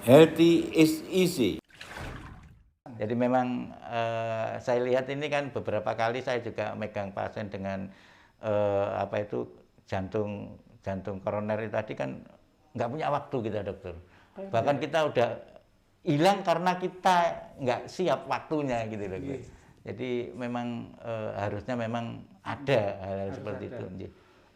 Healthy is easy. Jadi memang saya lihat ini kan beberapa kali saya juga megang pasien dengan apa itu jantung koroner itu tadi kan nggak punya waktu kita dokter. Bahkan kita udah hilang karena kita nggak siap waktunya gitu loh. Jadi memang harusnya memang ada hal-hal seperti itu.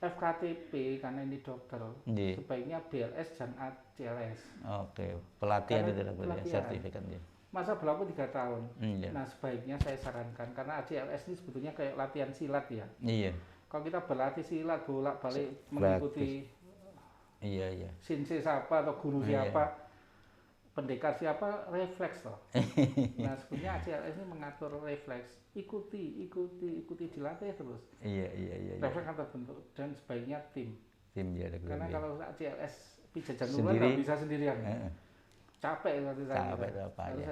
FKTP karena ini dokter, sebaiknya BLS dan ACLS. Oke, pelatihan itu dokter ya, sertifikat ya. Masa berlaku 3 tahun. Nah sebaiknya saya sarankan karena ACLS ini sebetulnya kayak latihan silat ya. Iya. Kalau kita berlatih silat bolak-balik mengikuti sensei siapa atau guru siapa, pendekar siapa, refleks toh. Nah sebetulnya ACLS ini mengatur refleks, ikuti dilatih terus. Iya. Refleks akan terbentuk dan sebaiknya tim ya dokter. Karena kalau ACLS pijat jantung nggak bisa sendirian. Capek harus ada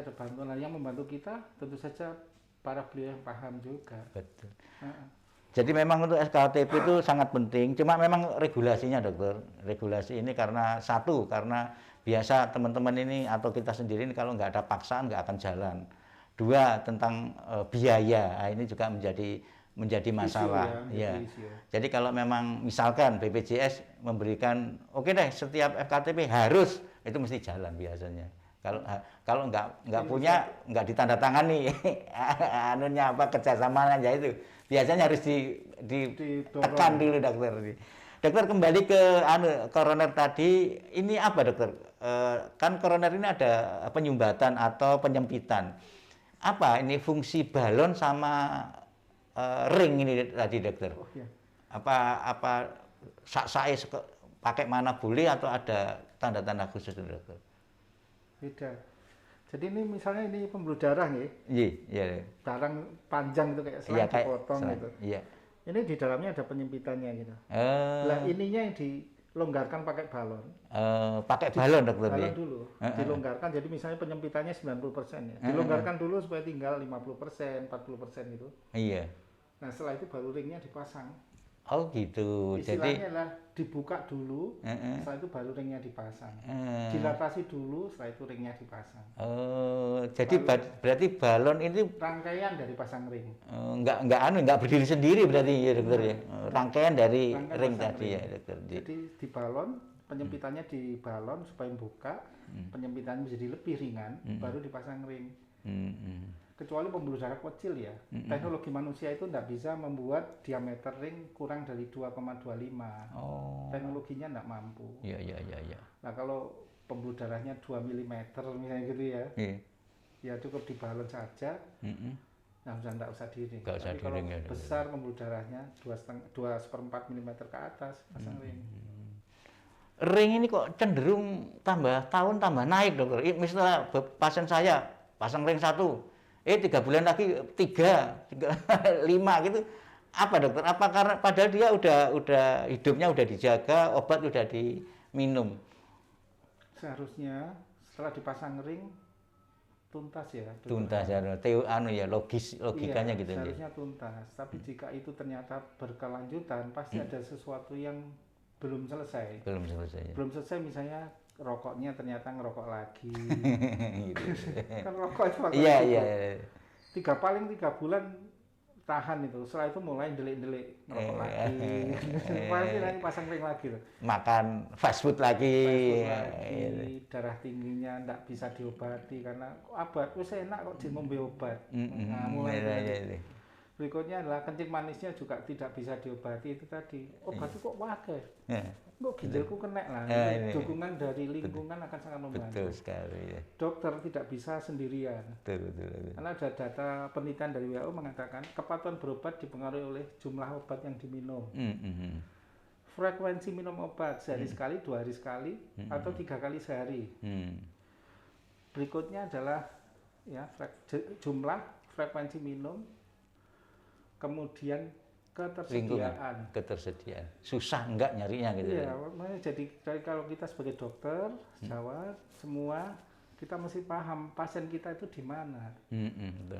bantuan. Nah, yang membantu kita tentu saja para beliau yang paham juga. Betul. Jadi memang untuk SKTP itu sangat penting. Cuma memang regulasinya dokter. Regulasi ini karena biasa teman-teman ini atau kita sendiri ini kalau nggak ada paksaan nggak akan jalan. 2 tentang biaya. Nah, ini juga menjadi masalah. Jadi kalau memang misalkan BPJS memberikan oke deh setiap FKTP harus itu mesti jalan biasanya. Kalau nggak punya nggak ditandatangani anunya apa kerjasamanya itu biasanya harus ditekan dulu dokter. Dokter kembali ke koroner tadi ini apa dokter? Kan koroner ini ada penyumbatan atau penyempitan. Apa ini fungsi balon sama ring ini tadi dokter? Apa saya pakai mana boleh atau ada tanda-tanda khusus dokter? Beda. Jadi ini misalnya ini pembuluh darah nih. Iya. Barang panjang itu kayak selang dipotong gitu. Iya. Ini di dalamnya ada penyempitannya gitu. Lah ininya yang dilonggarkan pakai balon. Pakai balon dokter. Balon dulu. Dilonggarkan jadi misalnya penyempitannya 90% ya. Dilonggarkan dulu supaya tinggal 50%, 40% gitu. Iya. Nah setelah itu baru ringnya dipasang. Oh gitu. Istilahnya adalah dibuka dulu, setelah itu baru ringnya dipasang. Dilatasi dulu, setelah itu ringnya dipasang. Oh, jadi berarti balon ini rangkaian dari pasang ring. Nggak berdiri sendiri berarti ya dokter ya. Rangkaian dari ring tadi ya dokter. Jadi di balon, penyempitannya di balon supaya buka, penyempitannya menjadi lebih ringan, baru dipasang ring. Kecuali pembuluh darah kecil ya. Teknologi manusia itu tidak bisa membuat diameter ring kurang dari 2,25. Teknologinya tidak mampu. Iya. Nah kalau pembuluh darahnya 2 mm misalnya gitu ya, ya cukup di balon saja. Nah sudah tidak usah diring. Tapi kalau besar pembuluh darahnya 2,4 mm ke atas pasang ring. Ring ini kok cenderung tahun tambah naik dokter. Misalnya pasien saya pasang ring 1. 3 bulan lagi 3, 5 gitu. Apa dokter? Apa karena padahal dia udah hidupnya udah dijaga, obat udah diminum. Seharusnya setelah dipasang ring tuntas ya. Tuntas ya. Logikanya gitu. Seharusnya tuntas. Tapi jika itu ternyata berkelanjutan, pasti ada sesuatu yang belum selesai. Belum selesai misalnya rokoknya ternyata ngerokok lagi. Gitu. Kan rokok itu Iya. 3 bulan tahan itu. Setelah itu mulai delik-delik ngerokok lagi. Pasti nanti pasang ring lagi tuh. Makan fast food lagi. Darah tingginya enggak bisa diobati karena obat wis enak kok ngombe obat. Nah, mulai berikutnya adalah kencing manisnya juga tidak bisa diobati itu tadi. Obat itu kok wakai. Kok ginjalku kena lah. Dukungan dari lingkungan akan sangat membantu. Betul sekali. Ya. Dokter tidak bisa sendirian. Betul. Karena ada data penelitian dari WHO mengatakan kepatuhan berobat dipengaruhi oleh jumlah obat yang diminum. Frekuensi minum obat sehari sekali, 2 hari sekali, atau 3 kali sehari. Berikutnya adalah ya jumlah frekuensi minum, kemudian ketersediaan. Susah enggak nyarinya gitu. Iya, jadi kalau kita sebagai dokter, sejawat, semua kita mesti paham pasien kita itu di mana.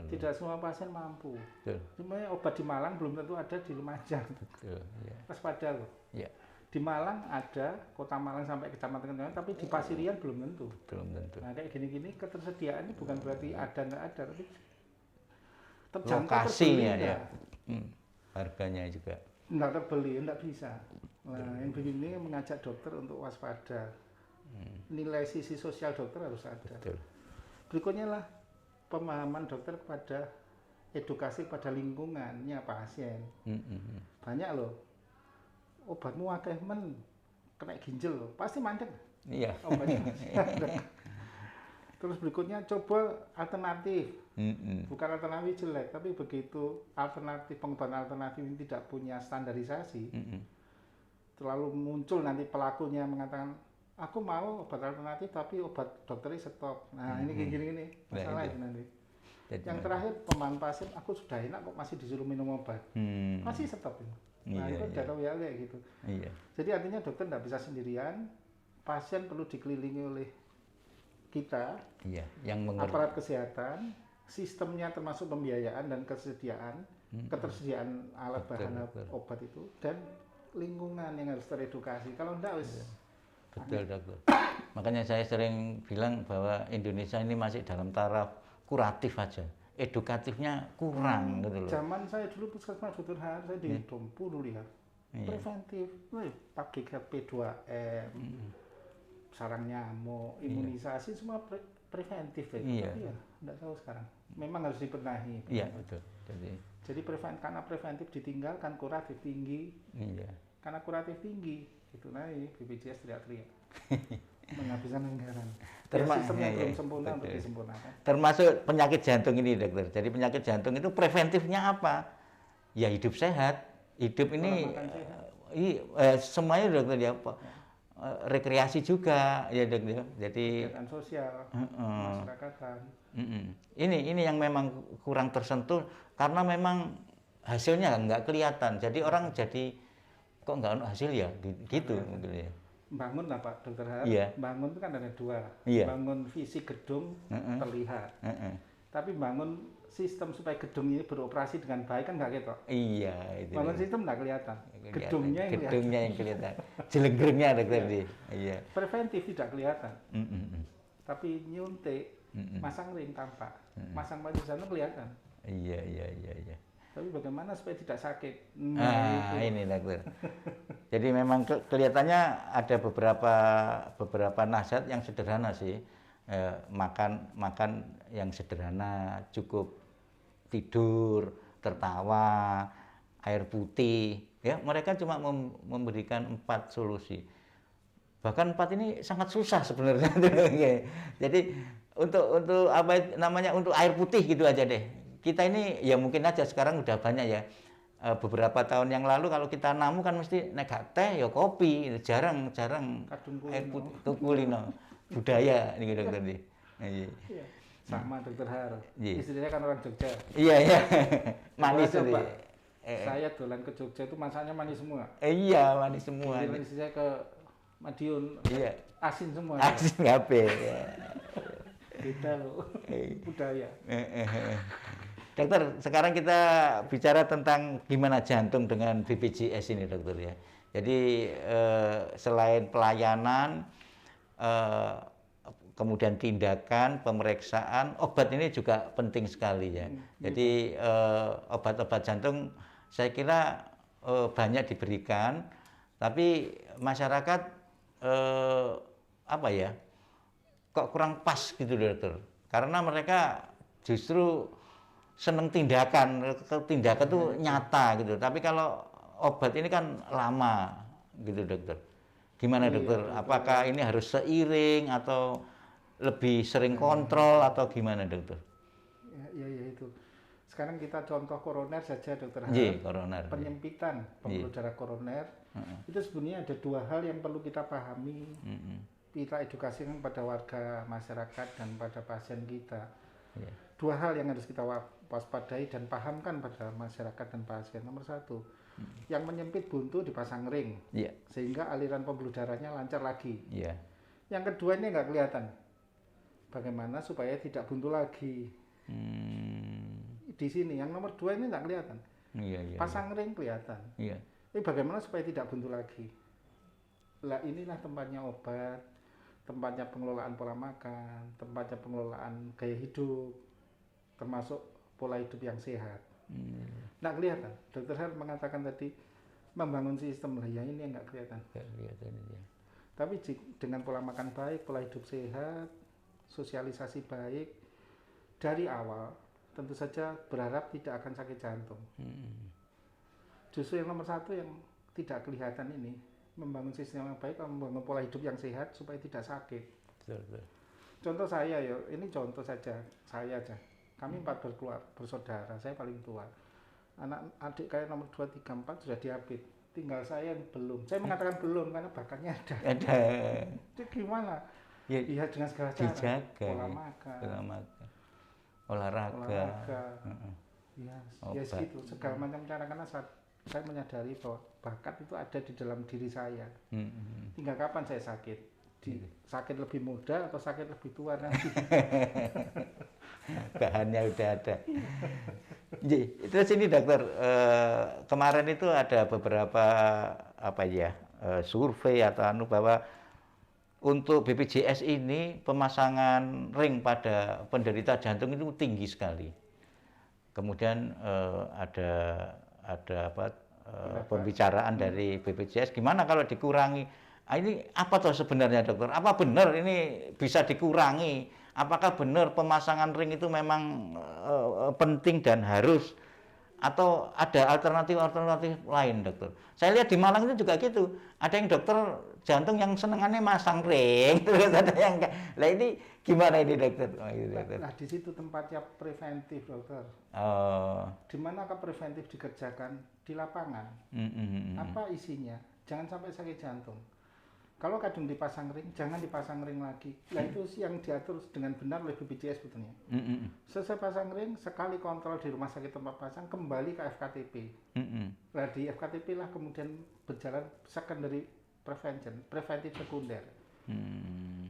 Tidak semua pasien mampu. Sebenarnya obat di Malang belum tentu ada di Lumajang. Betul. Ya. Waspada loh. Ya. Di Malang ada, kota Malang sampai kecamatan lain, tapi di Pasirian belum tentu. Belum tentu. Nah kayak gini-gini ketersediaan ini bukan berarti ada nggak ada, tapi terjangkau Lokasinya terbeli ya. Harganya juga. nggak terbeli, nggak bisa. Nah yang begini mengajak dokter untuk waspada. Nilai sisi sosial dokter harus ada. Betul. Berikutnya lah pemahaman dokter kepada edukasi pada lingkungannya pasien. Banyak loh. Obatmu akeh men kena ginjal loh, pasti mandek. Iya. Obatnya masih ada. Terus berikutnya coba alternatif. Bukan alternatif jelek, tapi begitu alternatif pengobatan alternatif ini tidak punya standarisasi, terlalu muncul nanti pelakunya mengatakan aku mau obat alternatif tapi obat dokternya stop. Nah ini kayak gini-gini masalah itu nanti. Jadi Yang terakhir pemahaman pasien, aku sudah enak kok masih disuruh minum obat, masih stop ini. Nah Iya, itu iya. jatuh ya kayak gitu. Iya. Jadi artinya dokter tidak bisa sendirian, pasien perlu dikelilingi oleh kita, Iya, yang mengerti. aparat kesehatan, sistemnya termasuk pembiayaan dan ketersediaan alat bahan obat itu, dan lingkungan yang harus teredukasi. Kalau enggak wis Betul, dokter. Makanya saya sering bilang bahwa Indonesia ini masih dalam taraf kuratif aja. Edukatifnya kurang gitu loh. Zaman saya dulu puskesmas Dr. Har, saya di Dompu dulu ya. Preventif, pakai P2M, sarang nyamuk, imunisasi semua preventif ya. Tapi ya enggak tahu sekarang. Memang harus dibenahi. Iya, betul. Jadi karena preventif ditinggalkan, kuratif tinggi. Iya. Karena kuratif tinggi, itu naik BPJS teriak-teriak. Menghabiskan anggaran. Sistemnya belum sempurna untuk disempurnakan. Termasuk penyakit jantung ini, dokter. Jadi penyakit jantung itu preventifnya apa? Ya hidup sehat. Hidup ini semuanya, dokter, ya rekreasi juga, ya dokter. Jadi kegiatan sosial, masyarakatan. Ini yang memang kurang tersentuh karena memang hasilnya nggak kelihatan. Jadi orang jadi kok nggak ada hasil ya, gitu mungkin ya. Bangun lah Pak Dokter Har, bangun itu kan ada dua, bangun fisik gedung terlihat, tapi bangun sistem supaya gedung ini beroperasi dengan baik kan nggak gitu. Iya. Itu bangun sistem nggak kelihatan, gedungnya yang kelihatan, jelenggernya dokter di. Iya. Preventif tidak kelihatan, tapi nyuntik, masang ring tampak, masang padi jantung kelihatan. Iya. Tapi bagaimana supaya tidak sakit? Ini dokter. Jadi memang kelihatannya ada beberapa nasihat yang sederhana sih. Makan yang sederhana, cukup tidur, tertawa, air putih. Ya, mereka cuma memberikan 4 solusi. Bahkan 4 ini sangat susah sebenarnya. Jadi untuk apa namanya, untuk air putih gitu aja deh. Kita ini ya mungkin aja sekarang udah banyak ya. Beberapa tahun yang lalu kalau kita namu kan mesti nek teh ya kopi, jarang air putih itu kulino budaya nih dokter di. Iya. Sama Dokter Har. Istrinya kan orang Jogja. Iya. Manis itu. Saya dolan ke Jogja itu masaknya manis semua. Iya, manis semua. Istri saya ke Madiun. Iya. Asin semua. Asin kabeh. Beda loh budaya. Dokter, sekarang kita bicara tentang gimana jantung dengan BPJS ini, dokter ya. Jadi selain pelayanan, kemudian tindakan, pemeriksaan, obat ini juga penting sekali ya. Jadi obat-obat jantung saya kira banyak diberikan, tapi masyarakat apa ya, kok kurang pas gitu, dokter. Karena mereka justru seneng tindakan tuh nyata gitu. Tapi kalau obat ini kan lama gitu, dokter. Gimana dokter? Apakah ini harus seiring atau lebih sering kontrol atau gimana, dokter? Ya itu. Sekarang kita contoh koroner saja, Dokter Har. Koroner. Penyempitan pembuluh darah koroner. Itu sebenarnya ada 2 hal yang perlu kita pahami. Kita edukasikan pada warga masyarakat dan pada pasien kita. 2 hal yang harus kita waspadai dan pahamkan pada masyarakat dan pasien. Nomor 1, yang menyempit buntu dipasang ring, sehingga aliran pembuluh darahnya lancar lagi. Yang kedua ini nggak kelihatan. Bagaimana supaya tidak buntu lagi? Di sini yang nomor 2 ini nggak kelihatan. Pasang ring kelihatan. Tapi bagaimana supaya tidak buntu lagi? Lah inilah tempatnya obat, tempatnya pengelolaan pola makan, tempatnya pengelolaan gaya hidup, termasuk pola hidup yang sehat. Nggak kelihatan. Dokter Har mengatakan tadi membangun sistem, lah ya ini yang nggak kelihatan. Nggak kelihatan ya. Tapi dengan pola makan baik, pola hidup sehat, sosialisasi baik dari awal, tentu saja berharap tidak akan sakit jantung. Justru yang nomor satu yang tidak kelihatan ini, membangun sistem yang baik, membangun pola hidup yang sehat supaya tidak sakit. Betul. Contoh saya ya, ini contoh saja, saya aja. Kami 4 bersaudara, saya paling tua. Adik kayak nomor 2, 3, 4 sudah diabetes. Tinggal saya yang belum. Saya mengatakan belum karena bakatnya ada. Itu gimana? Ya dengan segala cara. Dijaga. Pola makan. Olahraga. Ya segitu. Segala macam cara, karena saya menyadari bahwa bakat itu ada di dalam diri saya. Tinggal kapan saya sakit. Sakit lebih muda atau sakit lebih tua nanti. Bahannya udah ada. Terus ini dokter, kemarin itu ada beberapa survei atau bahwa untuk BPJS ini pemasangan ring pada penderita jantung itu tinggi sekali. Kemudian ada pembicaraan dari BPJS, gimana kalau dikurangi? Ini apa toh sebenarnya dokter? Apa benar ini bisa dikurangi? Apakah benar pemasangan ring itu memang penting dan harus, atau ada alternatif lain dokter? Saya lihat di Malang itu juga gitu. Ada yang dokter jantung yang senengannya masang ring, terus ada yang enggak. Lah ini gimana ini dokter? Nah di situ tempatnya preventif dokter. Di manakah preventif dikerjakan? Di lapangan. Apa isinya? Jangan sampai sakit jantung. Kalau kadang dipasang ring, jangan dipasang ring lagi. Nah itu yang diatur dengan benar oleh BPJS sebetulnya. Selesai pasang ring, sekali kontrol di rumah sakit tempat pasang, kembali ke FKTP. Nah di FKTP lah kemudian berjalan secondary prevention, preventif sekunder.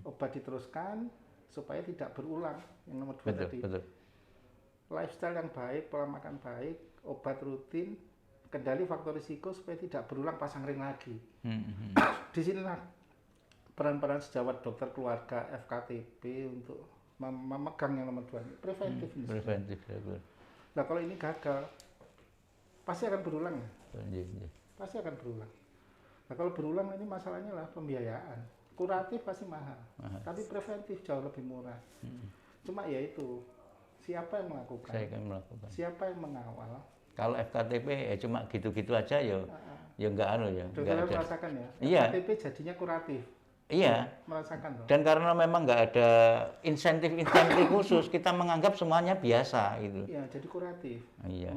Obat diteruskan supaya tidak berulang. Yang nomor 2 tadi. Betul. Lifestyle yang baik, pola makan baik, obat rutin, kendali faktor risiko supaya tidak berulang pasang ring lagi. Di sinilah peran-peran sejawat dokter keluarga FKTP untuk memegang yang nomor 2, preventif. Preventif. Nah kalau ini gagal, pasti akan berulang. Pasti akan berulang. Nah kalau berulang ini masalahnya lah pembiayaan. Kuratif pasti mahal. Tapi preventif jauh lebih murah. Cuma ya itu, siapa yang melakukan? Siapa yang mengawal? Kalau FKTP ya cuma gitu-gitu aja ya enggak ya. Dokter merasakan ya. Iya. FKTP jadinya kuratif. Iya. Merasakan loh. Dan karena memang nggak ada insentif khusus, kita menganggap semuanya biasa gitu. Iya, jadi kuratif. Iya.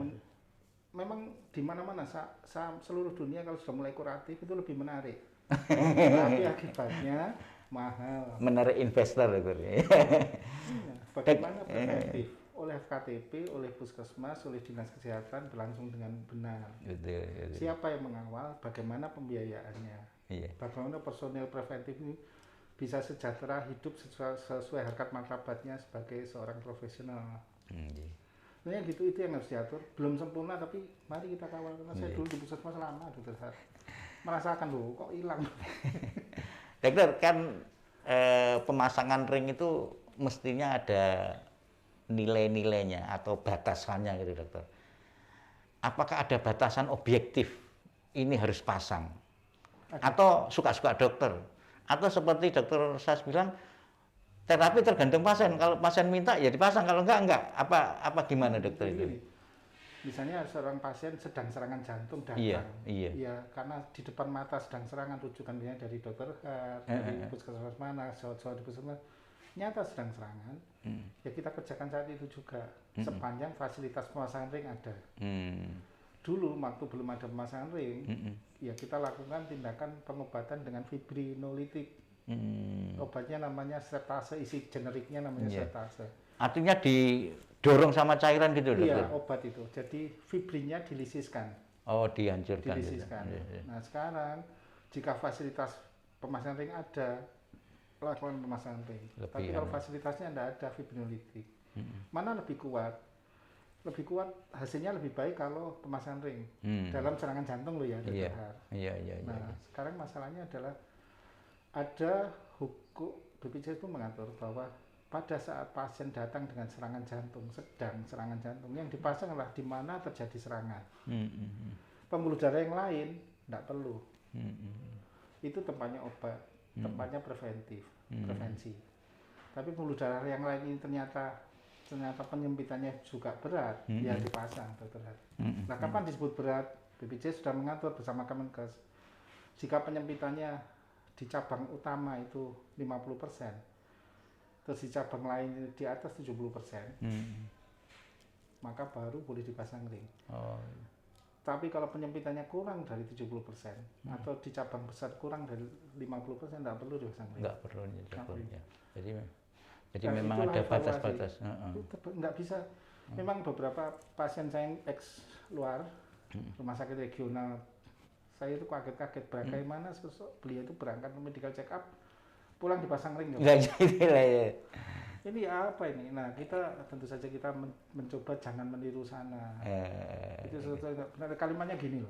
Memang di mana-mana seluruh dunia kalau sudah mulai kuratif itu lebih menarik. Tapi akibatnya mahal. Menarik investor itu. Bagaimana preventif? Oleh FKTP, oleh puskesmas, oleh dinas kesehatan berlangsung dengan benar. Betul. Siapa yang mengawal? Bagaimana pembiayaannya? Bagaimana personel preventif ini bisa sejahtera hidup sesuai harkat martabatnya sebagai seorang profesional. Nah gitu, itu yang harus diatur. Belum sempurna tapi mari kita kawal. Karena saya dulu di puskesmas lama dokter Har. Merasakan loh kok hilang. Dokter kan pemasangan ring itu mestinya ada nilai-nilainya atau batasannya gitu dokter. Apakah ada batasan objektif ini harus pasang? Atau suka-suka dokter? Atau seperti dokter Sas bilang, terapi tergantung pasien. Kalau pasien minta ya dipasang, kalau enggak. Apa gimana dokter itu? Misalnya seorang pasien sedang serangan jantung datang. Iya, karena di depan mata sedang serangan, rujukan dari dokter dari puskesmas mana, jauh-jauh di puskesmas. Nyata sedang serangan, ya kita kerjakan saat itu juga, sepanjang fasilitas pemasangan ring ada. Dulu waktu belum ada pemasangan ring, ya kita lakukan tindakan pengobatan dengan fibrinolitik. Obatnya namanya sertase, isi generiknya namanya sertase. Artinya didorong sama cairan gitu dokter? Iya, obat itu. Jadi fibrinnya dilisiskan. Oh, dihancurkan. Dilisiskan. Gitu. Nah sekarang jika fasilitas pemasangan ring ada, lakukan pemasangan ring. Tapi kalau fasilitasnya tidak ada fibrinolitik, mana lebih kuat? Lebih kuat, hasilnya lebih baik kalau pemasangan ring dalam serangan jantung loh ya dokter Har. Nah sekarang masalahnya adalah ada hukum BPJS itu mengatur bahwa pada saat pasien datang dengan serangan jantung, sedang serangan jantung, yang dipasang adalah di mana terjadi serangan. Pembuluh darah yang lain tidak perlu. Itu tempatnya obat, tempatnya prevensi. Tapi pembuluh darah yang lain ini ternyata penyempitannya juga berat, ya dipasang dokter. Nah, kapan disebut berat? BPJS sudah mengatur bersama Kemenkes. Jika penyempitannya di cabang utama itu 50%, terus di cabang lain di atas 70%, maka baru boleh dipasang ring. Tapi kalau penyempitannya kurang dari 70% atau di cabang besar kurang dari 50%, tidak perlu dipasang ring. Nggak perlu ya. Jadi memang ada batas-batas. Nggak bisa. Memang beberapa pasien saya yang ex luar rumah sakit regional, saya itu kaget-kaget bagaimana sosok beliau itu berangkat medical check up, pulang dipasang ring. Ini apa ini? Nah, kita tentu saja kita mencoba jangan meniru sana. Itu sesuatu kalimatnya gini loh.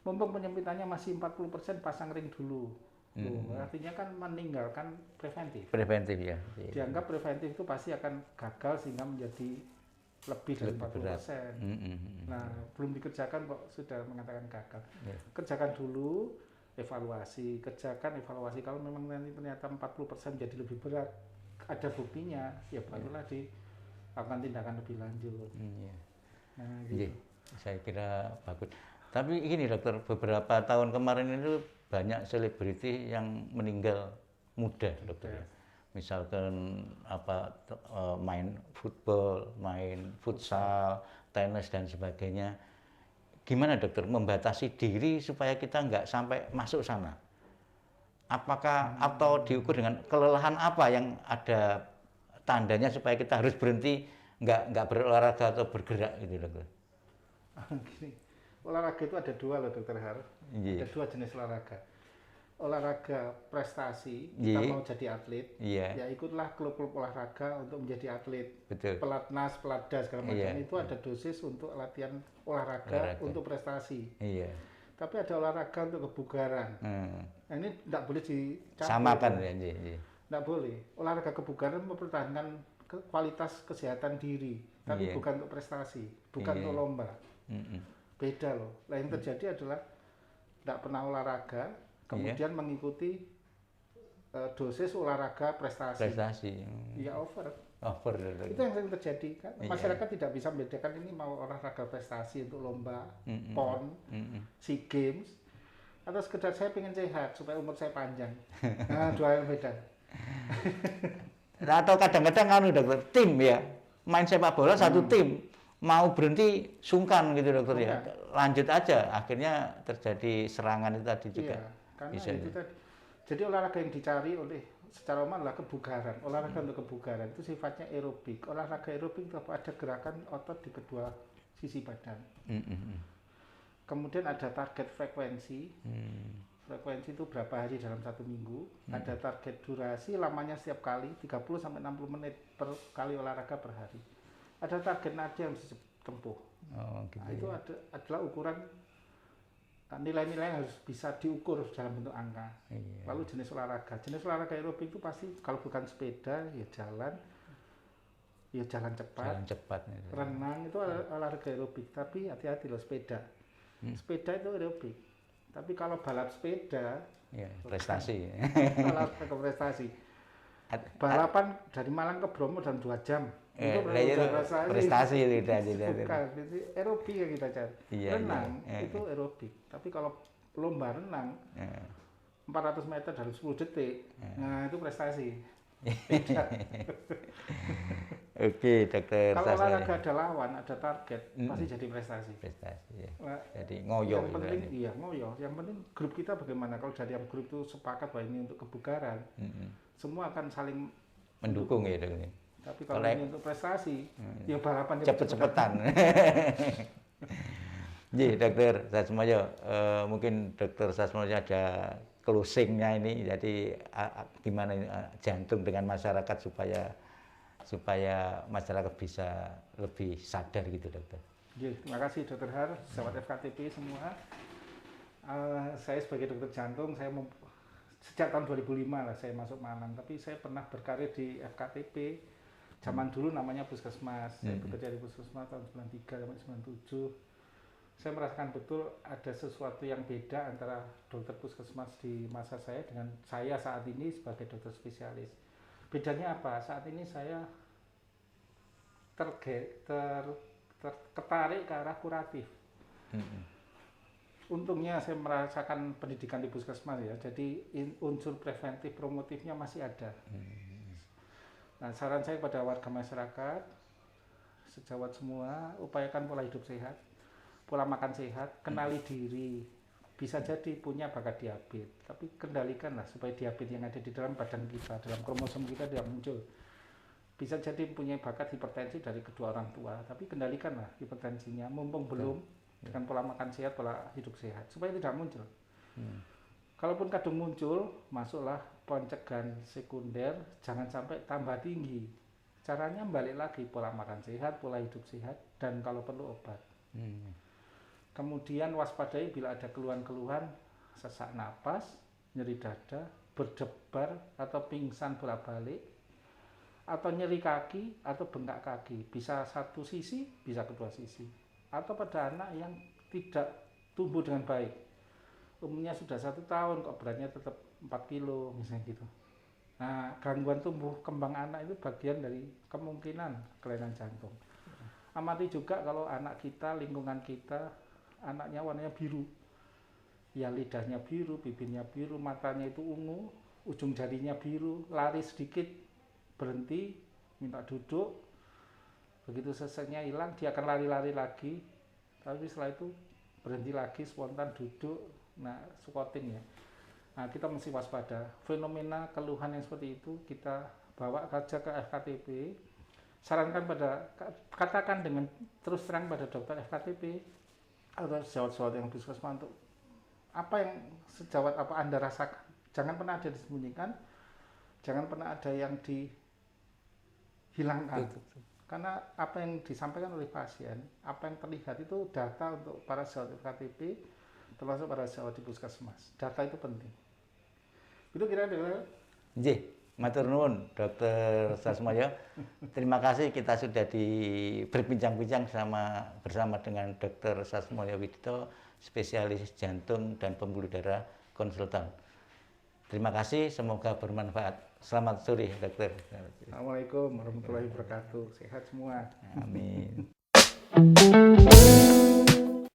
Mumpung penyempitannya masih 40%, pasang ring dulu. Artinya kan meninggalkan preventif. Preventif ya. Dianggap preventif itu pasti akan gagal sehingga menjadi lebih dari 40%. Nah, belum dikerjakan kok sudah mengatakan gagal. Kerjakan dulu evaluasi, kalau memang nanti ternyata 40% jadi lebih berat, ada buktinya, ya barulah dilakukan tindakan lebih lanjut. Nah, gitu. Saya kira bagus. Tapi gini dokter, beberapa tahun kemarin itu banyak selebriti yang meninggal muda dokter. Misalkan main football, main futsal, tenis dan sebagainya. Gimana dokter membatasi diri supaya kita nggak sampai masuk sana? Apakah atau diukur dengan kelelahan apa yang ada tandanya supaya kita harus berhenti nggak berolahraga atau bergerak gitu dokter? Gini, olahraga itu ada dua loh dokter Har. Ada dua jenis olahraga. Olahraga prestasi, kita mau jadi atlet, ya ikutlah klub-klub olahraga untuk menjadi atlet. Betul. Pelatnas, pelatdas segala macam itu ada dosis untuk latihan olahraga untuk prestasi. Tapi ada olahraga untuk kebugaran. Nah, ini tidak boleh dicampur. Samakan ya. Tidak boleh. Olahraga kebugaran mempertahankan kualitas kesehatan diri, tapi bukan untuk prestasi, bukan untuk lomba. Beda loh. Nah, yang terjadi adalah tidak pernah olahraga, kemudian mengikuti dosis olahraga prestasi. Ya over. Itu yang sering terjadi kan. Masyarakat tidak bisa membedakan ini mau olahraga prestasi untuk lomba, PON, SEA Games, atau sekedar saya pengen sehat supaya umur saya panjang. Nah, dua yang beda. Atau kadang-kadang dokter, tim ya, main sepak bola satu tim, mau berhenti sungkan gitu dokter ya, lanjut aja, akhirnya terjadi serangan itu tadi juga. Karena bisa, itu tadi. Jadi olahraga yang dicari oleh secara umum adalah kebugaran. Olahraga untuk kebugaran itu sifatnya aerobik. Olahraga aerobik itu ada gerakan otot di kedua sisi badan. Kemudian ada target frekuensi. Frekuensi itu berapa hari dalam satu minggu. Ada target durasi, lamanya setiap kali 30 sampai 60 menit per kali olahraga per hari. Ada target nada yang harus ditempuh. Nah, itu adalah ukuran. Nilai-nilai yang harus bisa diukur dalam bentuk angka. Lalu jenis olahraga aerobik itu pasti kalau bukan sepeda ya jalan cepat. Renang itu olahraga aerobik, tapi hati-hati loh sepeda. Sepeda itu aerobik. Tapi kalau balap sepeda prestasi. Olahraga prestasi. Balapan dari Malang ke Bromo dalam 2 jam. Itu prestasi tidak. Bukan, itu aerobik yang kita cari. Renang itu aerobik. Tapi kalau lomba renang 400 meter dalam 10 detik, nah itu prestasi. Oke, dokter. Kalau olahraga ada lawan, ada target, pasti jadi prestasi. Nah, jadi ngoyo. Yang penting, ngoyo. Yang penting grup kita bagaimana? Kalau dari yang grup itu sepakat bahwa ini untuk kebugaran, semua akan saling mendukung ya dokter. Tapi kalau ini untuk prestasi, ya balapan cepet-cepetan. Jadi dokter Sasmoyo, mungkin dokter Sasmoyo ada closingnya ini. Jadi gimana jantung dengan masyarakat supaya masyarakat bisa lebih sadar gitu dokter. Terima kasih dokter Har, sahabat FKTP semua. Saya sebagai dokter jantung, saya sejak tahun 2005 lah saya masuk Malang, tapi saya pernah berkarir di FKTP. Zaman dulu namanya Puskesmas. Saya bekerja di Puskesmas tahun 93 sampai 97. Saya merasakan betul ada sesuatu yang beda antara dokter Puskesmas di masa saya dengan saya saat ini sebagai dokter spesialis. Bedanya apa? Saat ini saya tertarik ke arah kuratif. Untungnya saya merasakan pendidikan di Puskesmas ya, jadi unsur preventif promotifnya masih ada. Nah, saran saya pada warga masyarakat, sejawat semua, upayakan pola hidup sehat, pola makan sehat, kenali diri. Bisa jadi punya bakat diabetes, tapi kendalikanlah supaya diabetes yang ada di dalam badan kita, dalam kromosom kita tidak muncul. Bisa jadi punya bakat hipertensi dari kedua orang tua, tapi kendalikanlah hipertensinya, mumpung belum, dengan pola makan sehat, pola hidup sehat, supaya tidak muncul. Kalaupun kadung muncul, masuklah pencegahan sekunder, jangan sampai tambah tinggi. Caranya balik lagi, pola makan sehat, pola hidup sehat, dan kalau perlu obat. Kemudian waspadai bila ada keluhan-keluhan, sesak napas, nyeri dada, berdebar, atau pingsan bolak-balik, atau nyeri kaki, atau bengkak kaki. Bisa satu sisi, bisa kedua sisi. Atau pada anak yang tidak tumbuh dengan baik, umurnya sudah 1 tahun kok beratnya tetap 4 kilo misalnya gitu. Nah, gangguan tumbuh kembang anak itu bagian dari kemungkinan kelainan jantung. Amati juga kalau anak kita, lingkungan kita, anaknya warnanya biru, ya lidahnya biru, bibirnya biru, matanya itu ungu, ujung jarinya biru, lari sedikit berhenti, minta duduk. Begitu seseknya hilang, dia akan lari-lari lagi, tapi setelah itu berhenti lagi, spontan duduk, nah squatting ya. Nah, kita mesti waspada. Fenomena keluhan yang seperti itu kita bawa saja ke FKTP, sarankan katakan dengan terus terang pada dokter FKTP atau sejawat-sejawat yang Puskesmas untuk apa yang sejawat apa Anda rasakan. Jangan pernah ada disembunyikan, jangan pernah ada yang dihilangkan. Karena apa yang disampaikan oleh pasien, apa yang terlihat itu data untuk para sejawat FKTP, termasuk para sejawat di Puskesmas. Data itu penting. Itu kira-kira. Nggih, matur nuwun Dokter Sasmoyo. Terima kasih kita sudah berbincang-bincang bersama dengan Dokter Sasmoyo Widito, spesialis jantung dan pembuluh darah konsultan. Terima kasih, semoga bermanfaat. Selamat sore, Dokter. Assalamualaikum warahmatullahi wabarakatuh. Sehat semua. Amin.